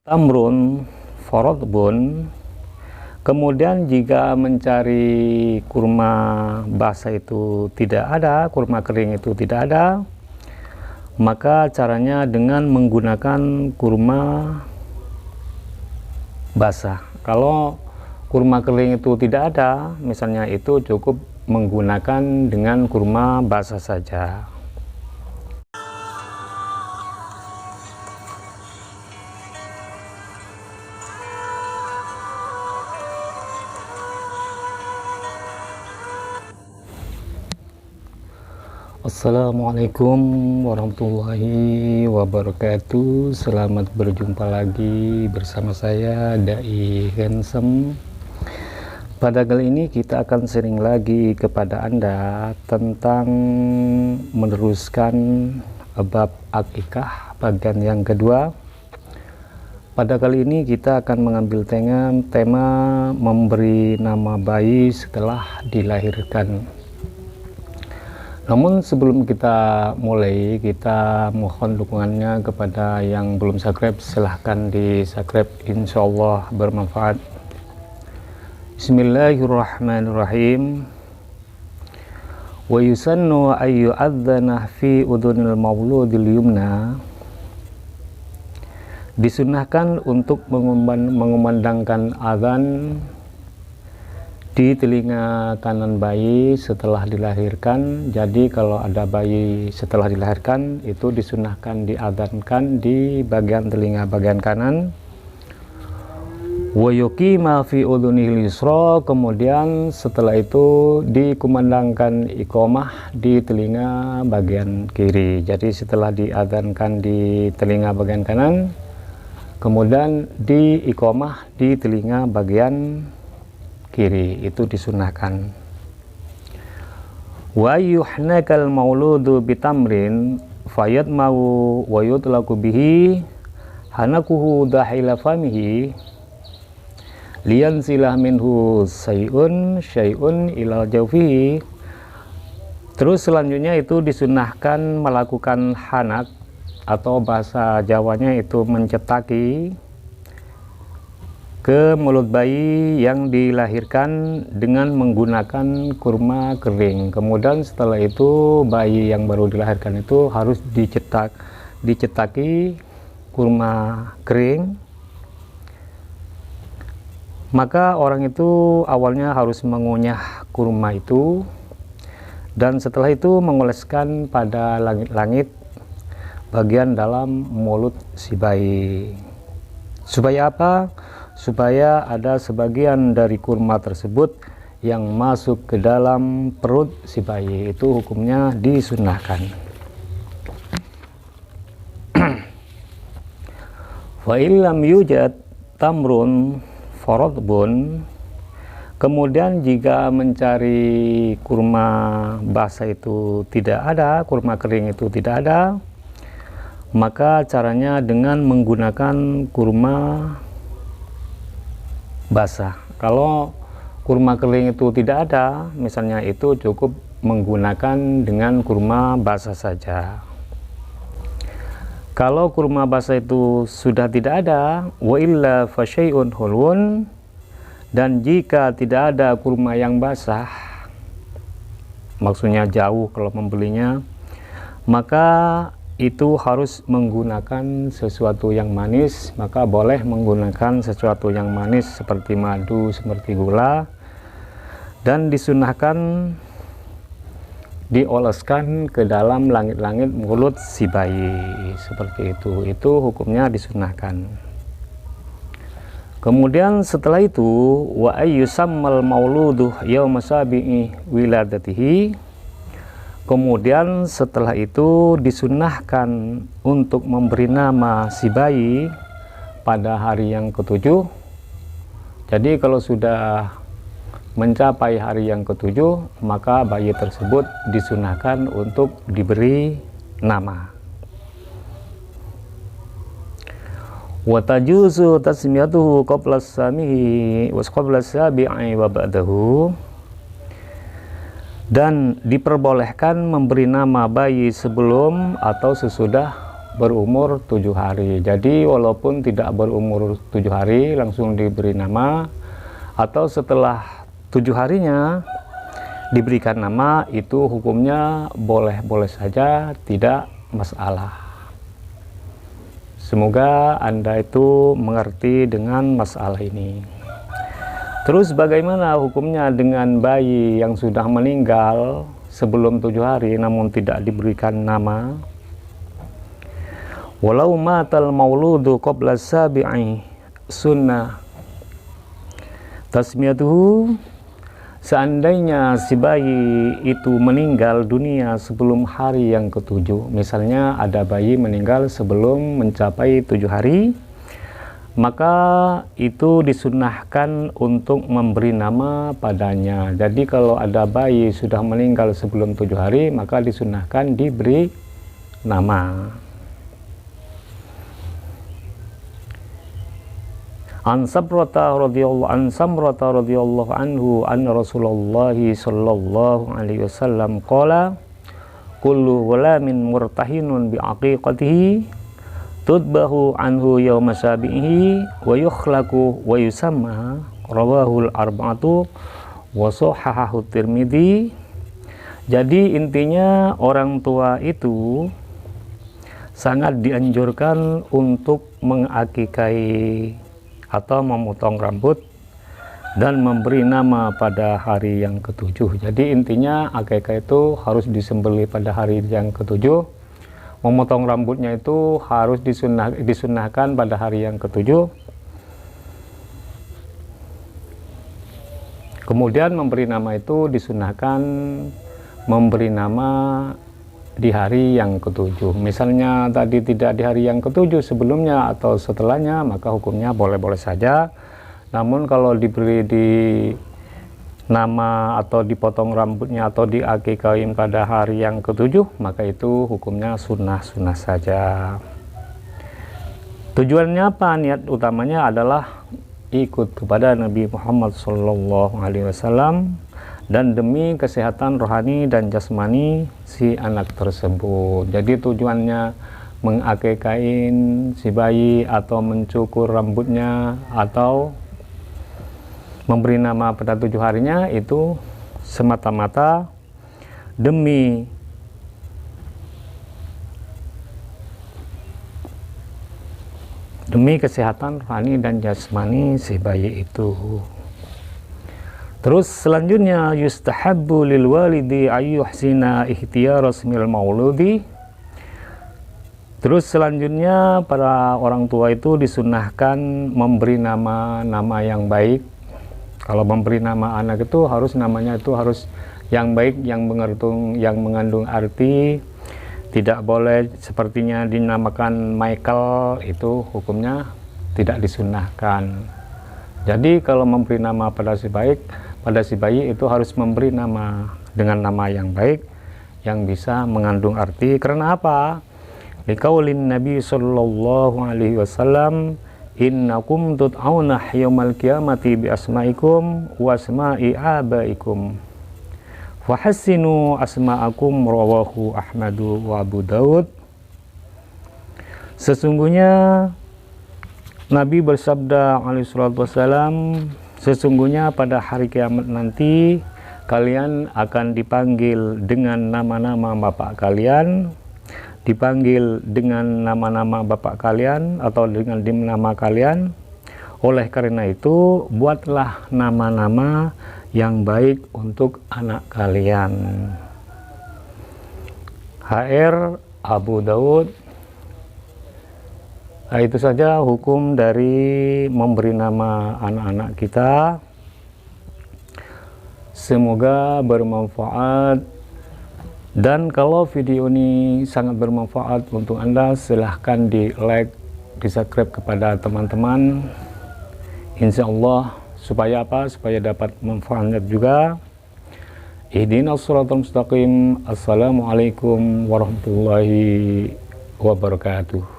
Tamrun forodbun. Kemudian jika mencari kurma basah itu tidak ada, kurma kering itu tidak ada, maka caranya dengan menggunakan kurma basah. Kalau kurma kering itu tidak ada, misalnya itu cukup menggunakan dengan kurma basah saja. Assalamualaikum warahmatullahi wabarakatuh. Selamat berjumpa lagi bersama saya Dai Handsome. Pada kali ini kita akan sharing lagi kepada Anda tentang meneruskan bab akikah bagian yang kedua. Pada kali ini kita akan mengambil tema memberi nama bayi setelah dilahirkan. Namun sebelum kita mulai, kita mohon dukungannya kepada yang belum subscribe, silahkan di subscribe, insya Allah bermanfaat. Bismillahirrahmanirrahim. Wa yusannu ayyu adzana fi udunil mauludil yumna. Disunahkan untuk mengumandangkan azan di telinga kanan bayi setelah dilahirkan. Jadi kalau ada bayi setelah dilahirkan itu disunahkan diadzankan di bagian telinga bagian kanan. Wa yuqima fi udhunihil yusra. Kemudian setelah itu dikumandangkan iqamah di telinga bagian kiri. Jadi setelah diadzankan di telinga bagian kanan, kemudian diiqamah di telinga bagian kiri, itu disunahkan. Wa yuhnakal mauludu bitamrin fayadmau wa yutlaqu bihi hanakuhu dahila famihi liyansilah minhu syai'un ilal jawfihi. Terus selanjutnya itu disunahkan melakukan hanak, atau bahasa Jawanya itu mencetaki ke mulut bayi yang dilahirkan dengan menggunakan kurma kering. Kemudian setelah itu bayi yang baru dilahirkan itu harus dicetaki kurma kering. Maka orang itu awalnya harus mengunyah kurma itu, dan setelah itu mengoleskan pada langit-langit bagian dalam mulut si bayi. Supaya apa? Supaya ada sebagian dari kurma tersebut yang masuk ke dalam perut si bayi. Itu hukumnya disunahkan. Wa illam yujad tamrun forodbun. Kemudian jika mencari kurma basah itu tidak ada, kurma kering itu tidak ada, maka caranya dengan menggunakan kurma basah. Kalau kurma kering itu tidak ada, misalnya itu cukup menggunakan dengan kurma basah saja. Kalau kurma basah itu sudah tidak ada, wa illa fa syai'un hulwun, dan jika tidak ada kurma yang basah, maksudnya jauh kalau membelinya, maka itu harus menggunakan sesuatu yang manis. Maka boleh menggunakan sesuatu yang manis seperti madu, seperti gula, dan disunahkan dioleskan ke dalam langit-langit mulut si bayi, seperti itu hukumnya disunahkan. Kemudian setelah itu wa ayyusammal mauludu yauma sabi'i wiladatihi. Kemudian setelah itu disunahkan untuk memberi nama si bayi pada hari yang ketujuh. Jadi kalau sudah mencapai hari yang ketujuh, maka bayi tersebut disunahkan untuk diberi nama. Wa tajuzu tasmiyatuhu qabla samihi wa qabla sabi'i wa ba'dahu. Dan diperbolehkan memberi nama bayi sebelum atau sesudah berumur 7 hari. Jadi walaupun tidak berumur 7 hari langsung diberi nama, atau setelah 7 harinya diberikan nama, itu hukumnya boleh-boleh saja, tidak masalah. Semoga Anda itu mengerti dengan masalah ini. Terus bagaimana hukumnya dengan bayi yang sudah meninggal sebelum 7 hari namun tidak diberikan nama? Walau matal mauludu qabla sabi'i sunnah tasmiyatuhu, seandainya si bayi itu meninggal dunia sebelum hari yang ke-7, misalnya ada bayi meninggal sebelum mencapai 7 hari, maka itu disunahkan untuk memberi nama padanya. Jadi kalau ada bayi sudah meninggal sebelum 7 hari, maka disunahkan diberi nama. An Samrata radhiyallahu anhu anna Rasulullah sallallahu alaihi wasallam qala kullu ghulamin murtahinun bi aqiqatihi tudbahu anhu yawma sabihi wa yukhlaqu wa yusamma, rawahul arba'atu wa sahahahu Tirmidzi. Jadi intinya orang tua itu sangat dianjurkan untuk mengakikai atau memotong rambut dan memberi nama pada hari yang ke-7. Jadi intinya akikah itu harus disembelih pada hari yang ke-7. Memotong rambutnya itu harus disunahkan pada hari yang ke-7. Kemudian memberi nama itu disunahkan memberi nama di hari yang ke-7. Misalnya tadi tidak di hari yang ke-7 sebelumnya atau setelahnya, maka hukumnya boleh-boleh saja. Namun kalau diberi di nama atau dipotong rambutnya atau diakikahin pada hari yang ke-7, maka itu hukumnya sunnah-sunnah saja. Tujuannya apa? Niat utamanya adalah ikut kepada Nabi Muhammad SAW dan demi kesehatan rohani dan jasmani si anak tersebut. Jadi tujuannya mengakikain si bayi atau mencukur rambutnya atau memberi nama pada 7 harinya itu semata-mata demi kesehatan rohani dan jasmani si bayi itu. Terus selanjutnya yustahabbu lil walidi ayyuhsina ikhtiyar ismil mauludi. Terus selanjutnya para orang tua itu disunahkan memberi nama yang baik. Kalau memberi nama anak itu harus namanya itu harus yang baik, yang mengandung arti. Tidak boleh sepertinya dinamakan Michael, itu hukumnya tidak disunahkan. Jadi kalau memberi nama pada si bayi itu harus memberi nama dengan nama yang baik yang bisa mengandung arti. Karena apa? Liqaulin Nabi sallallahu alaihi wasallam, innakum tud'auna yaumal qiyamati bi asma'ikum wa asma'i abaikum fahassinu asma'akum, rawahu Ahmadu wa Abu Daud. Sesungguhnya Nabi bersabda alaihi salatu wassalam, sesungguhnya pada hari kiamat nanti kalian akan dipanggil dengan nama-nama bapak kalian, dipanggil dengan nama-nama bapak kalian atau dengan nama kalian. Oleh karena itu buatlah nama-nama yang baik untuk anak kalian. HR Abu Daud. Nah, itu saja hukum dari memberi nama anak-anak kita. Semoga bermanfaat, dan kalau video ini sangat bermanfaat untuk Anda, silahkan di like, di subscribe kepada teman-teman, insya Allah, supaya apa? Supaya dapat manfaatnya juga. Ihdinas shiratal mustaqim. Assalamualaikum warahmatullahi wabarakatuh.